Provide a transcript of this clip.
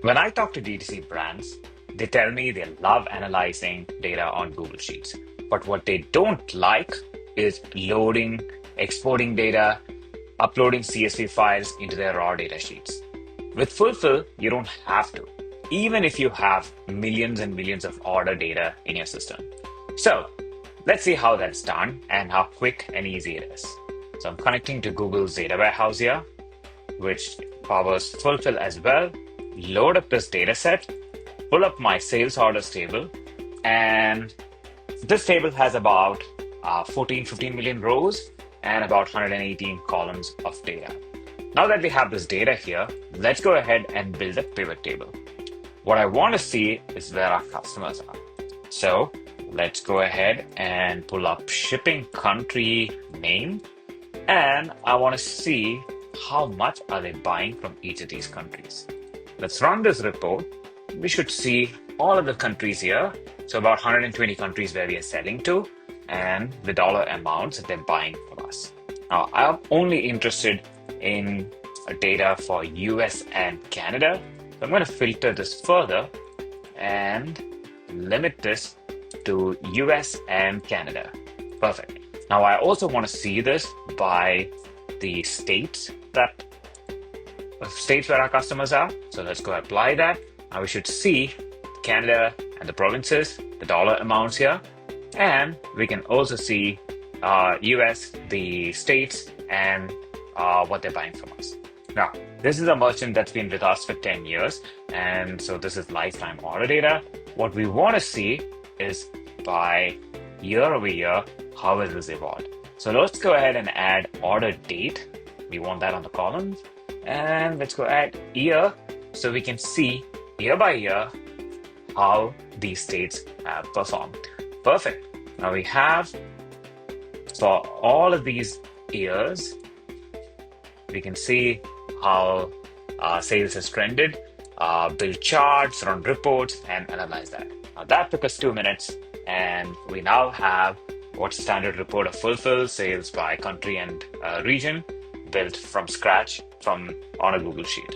When I talk to DTC brands, they tell me they love analyzing data on Google Sheets. But what they don't like is loading, exporting data, uploading CSV files into their raw data sheets. With Fulfill, you don't have to, even if you have millions and millions of order data in your system. So let's see how that's done and how quick and easy it is. So I'm connecting to Google's data warehouse here, which powers Fulfill as well. Load up this data set, pull up my sales orders table, and this table has about 15 million rows and about 118 columns of data. Now that we have this data here, let's go ahead and build a pivot table. What I want to see is where our customers are. So let's go ahead and pull up shipping country name, and I want to see how much are they buying from each of these countries. Let's run this report. We should see all of the countries here. So about 120 countries where we are selling to and the dollar amounts that they're buying from us. Now, I'm only interested in data for US and Canada. So I'm going to filter this further and limit this to US and Canada. Perfect. Now, I also want to see this by the states where our customers are. So let's go apply that. Now we should see Canada and the provinces, the dollar amounts here, and we can also see US, the states, and what they're buying from us. Now, this is a merchant that's been with us for 10 years, and so this is lifetime order data. What we want to see is by year over year, how has this evolved? So let's go ahead and add order date. We want that on the columns. And let's go add year so we can see year by year how these states have performed. Perfect. Now we have for all of these years, we can see how sales has trended, build charts, run reports, and analyze that. Now that took us 2 minutes, and we now have what's standard report of Fulfill sales by country and region built from scratch on a Google Sheet.